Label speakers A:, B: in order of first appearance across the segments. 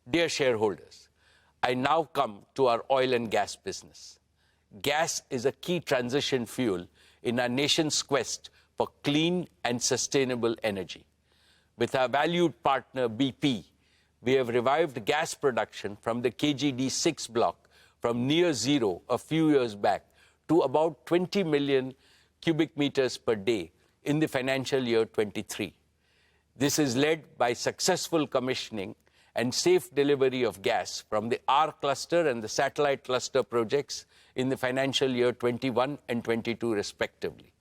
A: Dear shareholders, I now come to our oil and gas business. Gas is a key transition fuel in our nation's quest for clean and sustainable energy. With our valued partner BP, we have revived gas production from the KGD6 block from near zero a few years back to about 20 million cubic meters per day in the financial year 23. This is led by successful commissioning and safe delivery of gas from the R cluster and the satellite cluster projects in the financial year 21 and 22 respectively.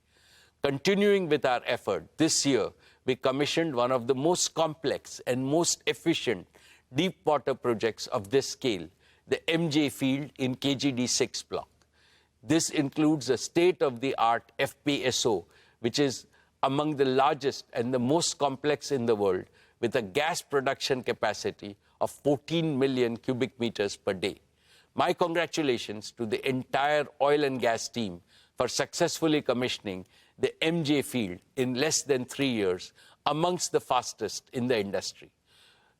A: Continuing with our effort, this year we commissioned one of the most complex and most efficient deep water projects of this scale, the MJ field in KGD6 block. This includes a state-of-the-art FPSO, which is among the largest and the most complex in the world, with a gas production capacity of 14 million cubic meters per day. My congratulations to the entire oil and gas team for successfully commissioning the MJ field in less than 3 years, amongst the fastest in the industry.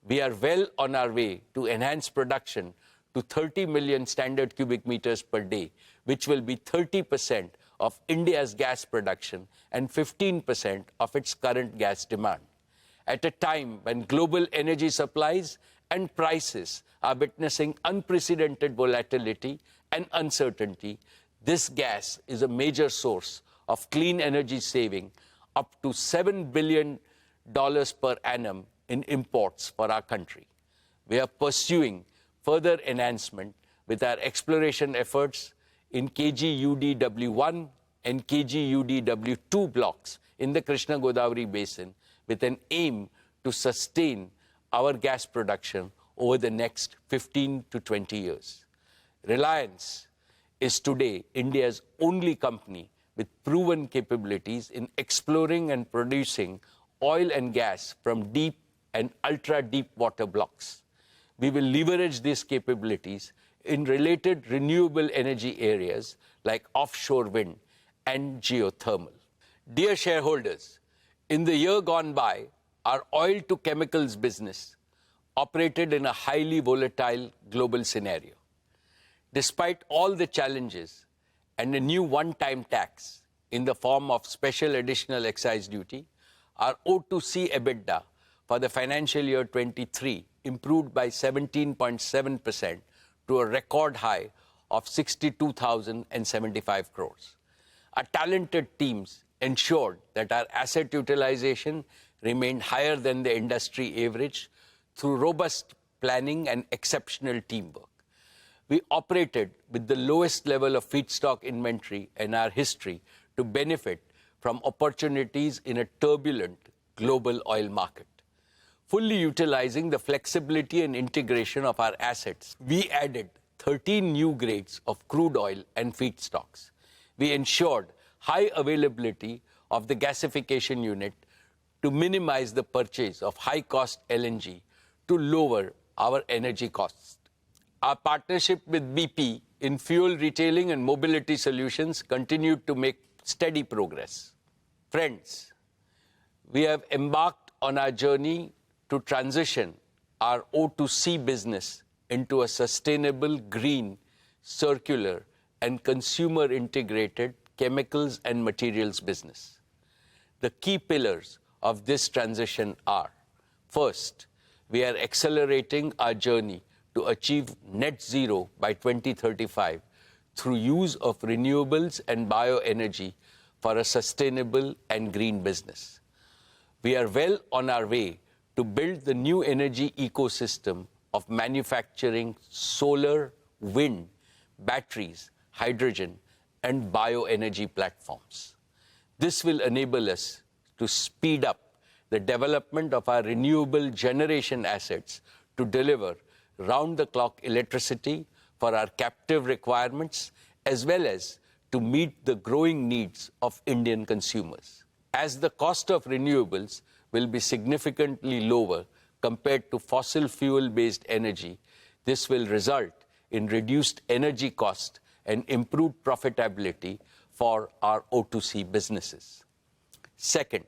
A: We are well on our way to enhance production to 30 million standard cubic meters per day, which will be 30% of India's gas production and 15% of its current gas demand. At a time when global energy supplies and prices are witnessing unprecedented volatility and uncertainty, this gas is a major source of clean energy saving, up to $7 billion per annum in imports for our country. We are pursuing further enhancement with our exploration efforts in KGUDW1 and KGUDW2 blocks in the Krishna Godavari basin, with an aim to sustain our gas production over the next 15 to 20 years. Reliance is today India's only company with proven capabilities in exploring and producing oil and gas from deep and ultra-deep water blocks. We will leverage these capabilities in related renewable energy areas like offshore wind and geothermal. Dear shareholders, in the year gone by, our oil-to-chemicals business operated in a highly volatile global scenario. Despite all the challenges and a new one-time tax in the form of special additional excise duty, our O2C EBITDA for the financial year 23 improved by 17.7% to a record high of 62,075 crores. Our talented teams ensured that our asset utilization remained higher than the industry average through robust planning and exceptional teamwork. We operated with the lowest level of feedstock inventory in our history to benefit from opportunities in a turbulent global oil market. Fully utilizing the flexibility and integration of our assets, we added 13 new grades of crude oil and feedstocks. We ensured high availability of the gasification unit to minimize the purchase of high-cost LNG to lower our energy costs. Our partnership with BP in fuel retailing and mobility solutions continued to make steady progress. Friends, we have embarked on our journey to transition our O2C business into a sustainable, green, circular, and consumer-integrated chemicals and materials business. The key pillars of this transition are: first, we are accelerating our journey to achieve net zero by 2035 through use of renewables and bioenergy for a sustainable and green business. We are well on our way to build the new energy ecosystem of manufacturing solar, wind, batteries, hydrogen, and bioenergy platforms. This will enable us to speed up the development of our renewable generation assets to deliver round-the-clock electricity for our captive requirements, as well as to meet the growing needs of Indian consumers. As the cost of renewables will be significantly lower compared to fossil fuel-based energy, this will result in reduced energy cost and improved profitability for our O2C businesses. Second,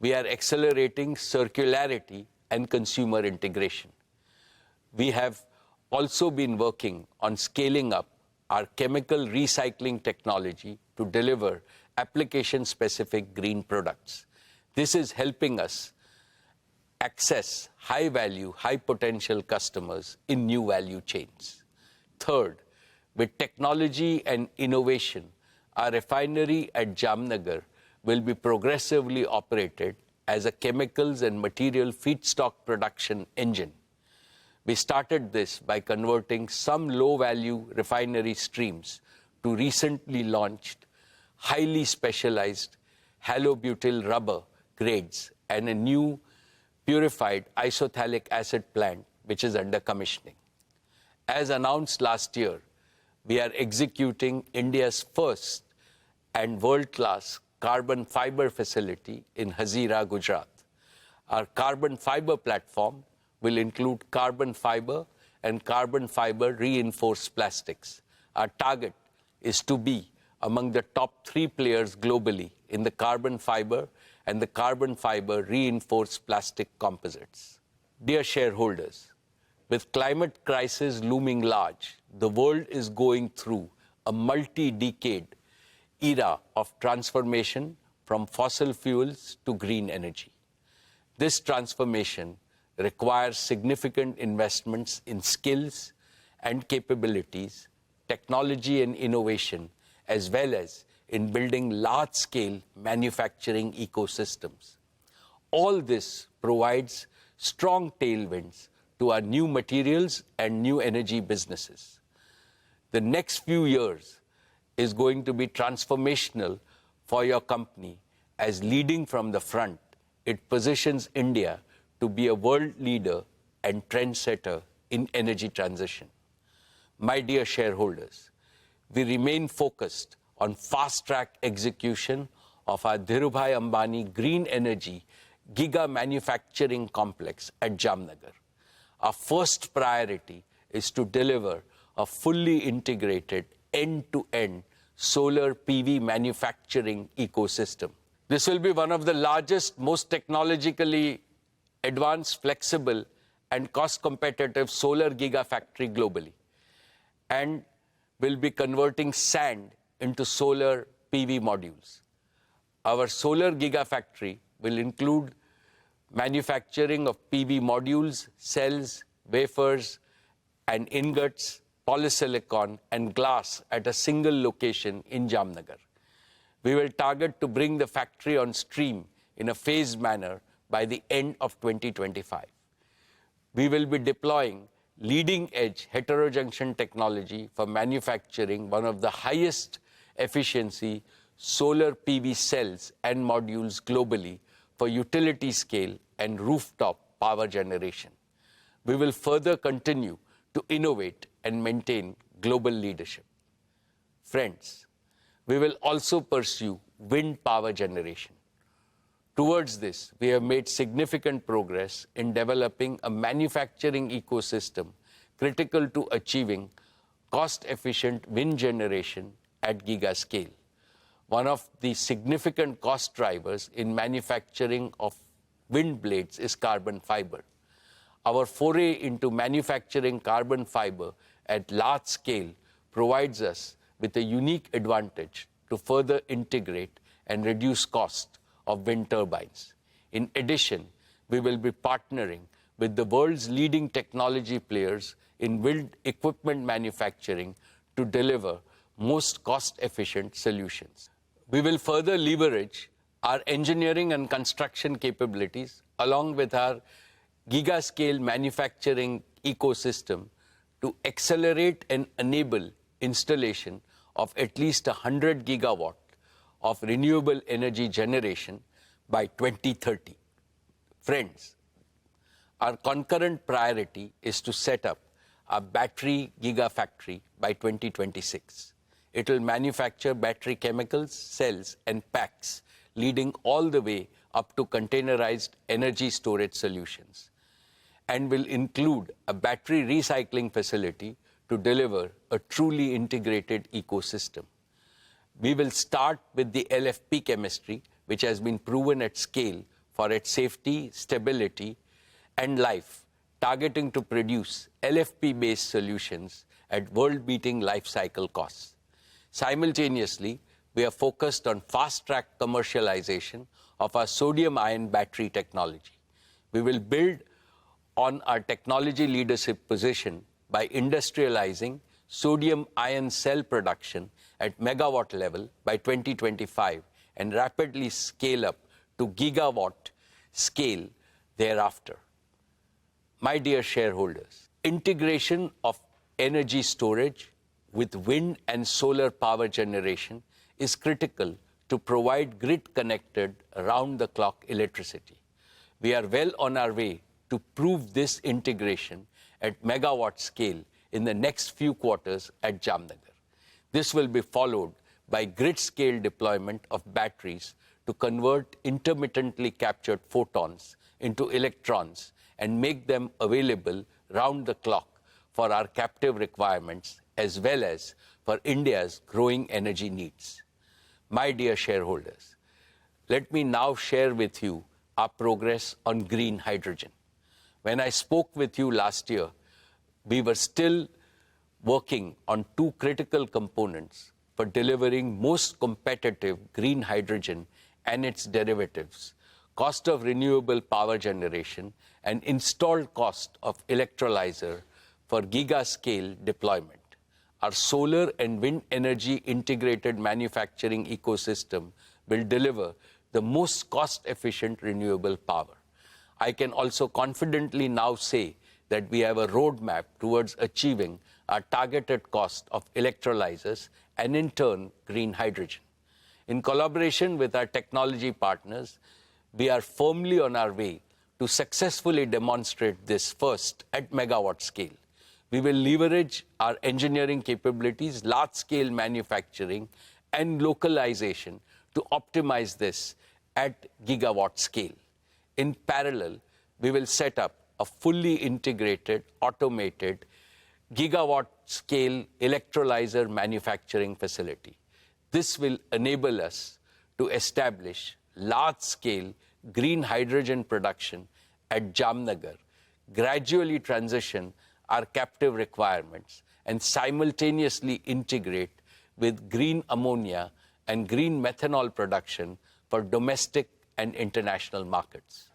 A: we are accelerating circularity and consumer integration. We have also been working on scaling up our chemical recycling technology to deliver application-specific green products. This is helping us access high-value, high-potential customers in new value chains. Third, with technology and innovation, our refinery at Jamnagar will be progressively operated as a chemicals and material feedstock production engine. We started this by converting some low-value refinery streams to recently launched, highly specialized halobutyl rubber grades and a new purified isophthalic acid plant, which is under commissioning. As announced last year, we are executing India's first and world-class carbon fiber facility in Hazira, Gujarat. Our carbon fiber platform will include carbon fiber and carbon fiber reinforced plastics. Our target is to be among the top 3 players globally in the carbon fiber and the carbon fiber reinforced plastic composites. Dear shareholders, with climate crisis looming large, the world is going through a multi-decade era of transformation from fossil fuels to green energy. This transformation requires significant investments in skills and capabilities, technology and innovation, as well as in building large-scale manufacturing ecosystems. All this provides strong tailwinds to our new materials and new energy businesses. The next few years is going to be transformational for your company as leading from the front. It positions India to be a world leader and trendsetter in energy transition. My dear shareholders, we remain focused on fast-track execution of our Dhirubhai Ambani Green Energy Giga manufacturing complex at Jamnagar. Our first priority is to deliver a fully integrated end-to-end solar PV manufacturing ecosystem. This will be one of the largest, most technologically advanced, flexible, and cost-competitive solar gigafactory globally, and will be converting sand into solar PV modules. Our solar gigafactory will include manufacturing of PV modules, cells, wafers, and ingots, polysilicon, and glass at a single location in Jamnagar. We will target to bring the factory on stream in a phased manner by the end of 2025. We will be deploying leading-edge heterojunction technology for manufacturing one of the highest efficiency solar PV cells and modules globally for utility scale and rooftop power generation. We will further continue to innovate and maintain global leadership. Friends, we will also pursue wind power generation. Towards this, we have made significant progress in developing a manufacturing ecosystem critical to achieving cost-efficient wind generation at giga scale. One of the significant cost drivers in manufacturing of wind blades is carbon fiber. Our foray into manufacturing carbon fiber at large scale provides us with a unique advantage to further integrate and reduce cost of wind turbines. In addition, we will be partnering with the world's leading technology players in wind equipment manufacturing to deliver most cost-efficient solutions. We will further leverage our engineering and construction capabilities along with our giga-scale manufacturing ecosystem to accelerate and enable installation of at least 100 gigawatt of renewable energy generation by 2030. Friends, our concurrent priority is to set up a battery gigafactory by 2026. It will manufacture battery chemicals, cells, and packs, leading all the way up to containerized energy storage solutions, and will include a battery recycling facility to deliver a truly integrated ecosystem. We will start with the LFP chemistry, which has been proven at scale for its safety, stability, and life, targeting to produce LFP-based solutions at world-beating life cycle costs. Simultaneously, we are focused on fast-track commercialization of our sodium-ion battery technology. We will build on our technology leadership position by industrializing sodium-ion cell production at megawatt level by 2025 and rapidly scale up to gigawatt scale thereafter. My dear shareholders, integration of energy storage with wind and solar power generation is critical to provide grid-connected, round-the-clock electricity. We are well on our way to prove this integration at megawatt scale in the next few quarters at Jamnagar. This will be followed by grid-scale deployment of batteries to convert intermittently captured photons into electrons and make them available round the clock for our captive requirements as well as for India's growing energy needs. My dear shareholders, let me now share with you our progress on green hydrogen. When I spoke with you last year, we were still working on two critical components for delivering most competitive green hydrogen and its derivatives, cost of renewable power generation, and installed cost of electrolyzer for giga-scale deployment. Our solar and wind energy integrated manufacturing ecosystem will deliver the most cost-efficient renewable power. I can also confidently now say that we have a roadmap towards achieving our targeted cost of electrolyzers and, in turn, green hydrogen. In collaboration with our technology partners, we are firmly on our way to successfully demonstrate this first at megawatt scale. We will leverage our engineering capabilities, large-scale manufacturing, and localization to optimize this at gigawatt scale. In parallel, we will set up a fully integrated, automated, gigawatt-scale electrolyzer manufacturing facility. This will enable us to establish large-scale green hydrogen production at Jamnagar, gradually transition our captive requirements, and simultaneously integrate with green ammonia and green methanol production for domestic and international markets.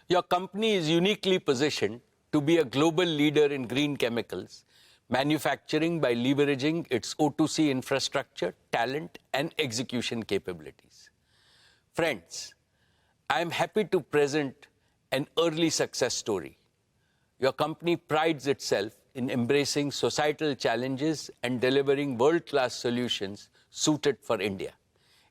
A: Your company is uniquely positioned to be a global leader in green chemicals, manufacturing by leveraging its O2C infrastructure, talent, and execution capabilities. Friends, I am happy to present an early success story. Your company prides itself in embracing societal challenges and delivering world-class solutions suited for India.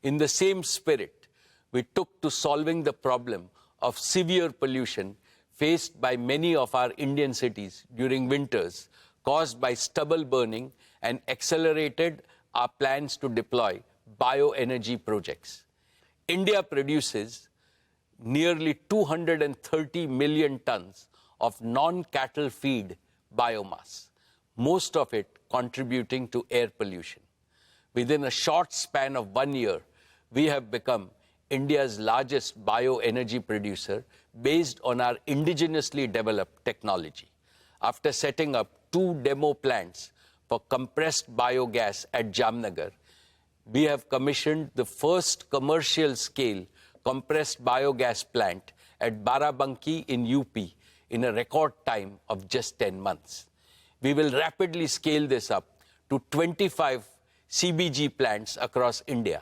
A: In the same spirit, we took to solving the problem of severe pollution faced by many of our Indian cities during winters caused by stubble burning and accelerated our plans to deploy bioenergy projects. India produces nearly 230 million tons of non-cattle feed biomass, most of it contributing to air pollution. Within a short span of 1 year, we have become India's largest bioenergy producer based on our indigenously developed technology. After setting up 2 demo plants for compressed biogas at Jamnagar, we have commissioned the first commercial-scale compressed biogas plant at Barabanki in UP in a record time of just 10 months. We will rapidly scale this up to 25 CBG plants across India.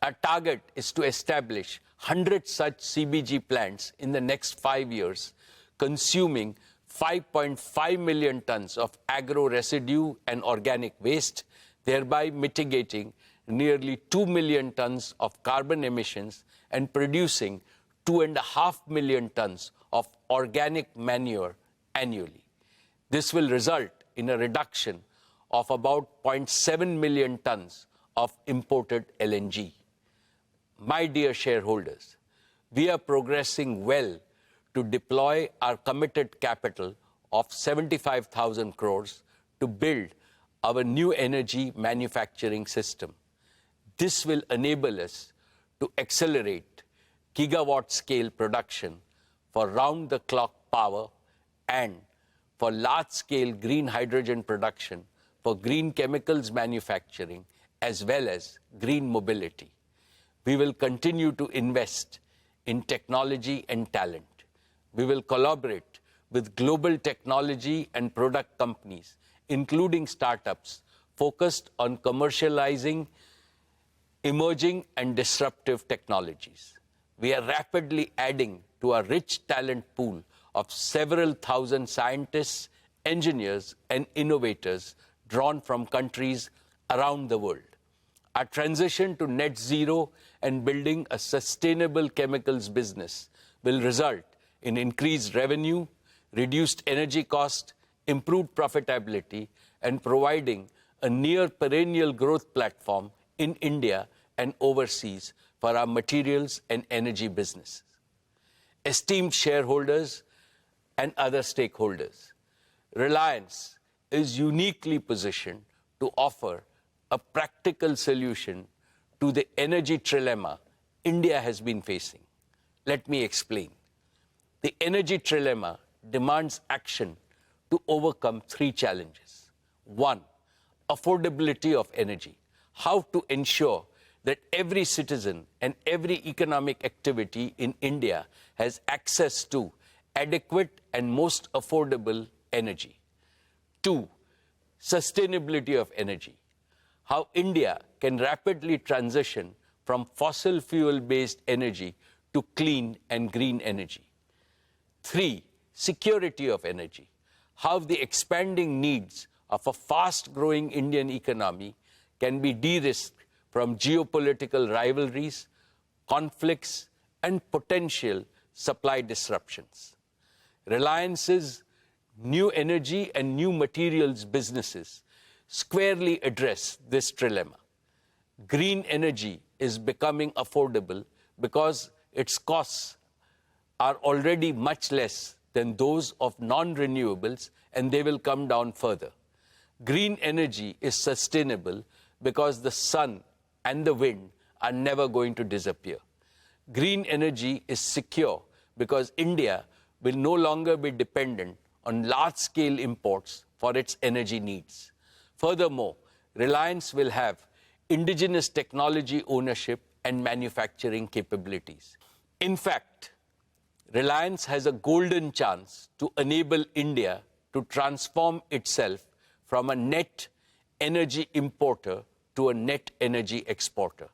A: Our target is to establish 100 such CBG plants in the next 5 years, consuming 5.5 million tons of agro residue and organic waste, thereby mitigating nearly 2 million tons of carbon emissions and producing 2.5 million tons of organic manure annually. This will result in a reduction of about 0.7 million tons of imported LNG. My dear shareholders, we are progressing well to deploy our committed capital of 75,000 crores to build our new energy manufacturing system. This will enable us to accelerate gigawatt-scale production for round-the-clock power and for large-scale green hydrogen production, for green chemicals manufacturing, as well as green mobility. We will continue to invest in technology and talent. We will collaborate with global technology and product companies, including startups, focused on commercializing emerging and disruptive technologies. We are rapidly adding to our rich talent pool of several thousand scientists, engineers, and innovators drawn from countries around the world. Our transition to net zero and building a sustainable chemicals business will result in increased revenue, reduced energy cost, improved profitability, and providing a near perennial growth platform in India and overseas for our materials and energy businesses. Esteemed shareholders and other stakeholders, Reliance is uniquely positioned to offer a practical solution to the energy trilemma India has been facing. Let me explain. The energy trilemma demands action to overcome three challenges. One, affordability of energy. How to ensure that every citizen and every economic activity in India has access to adequate and most affordable energy. Two, sustainability of energy. How India can rapidly transition from fossil fuel-based energy to clean and green energy. Three, security of energy. How the expanding needs of a fast-growing Indian economy can be de-risked from geopolitical rivalries, conflicts, and potential supply disruptions. Reliance's new energy and new materials businesses squarely address this trilemma. Green energy is becoming affordable because its costs are already much less than those of non-renewables, and they will come down further. Green energy is sustainable because the sun and the wind are never going to disappear. Green energy is secure because India will no longer be dependent on large-scale imports for its energy needs. Furthermore, Reliance will have indigenous technology ownership and manufacturing capabilities. In fact, Reliance has a golden chance to enable India to transform itself from a net energy importer to a net energy exporter.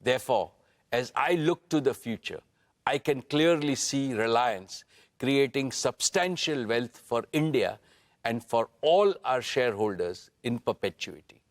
A: Therefore, as I look to the future, I can clearly see Reliance creating substantial wealth for India and for all our shareholders in perpetuity.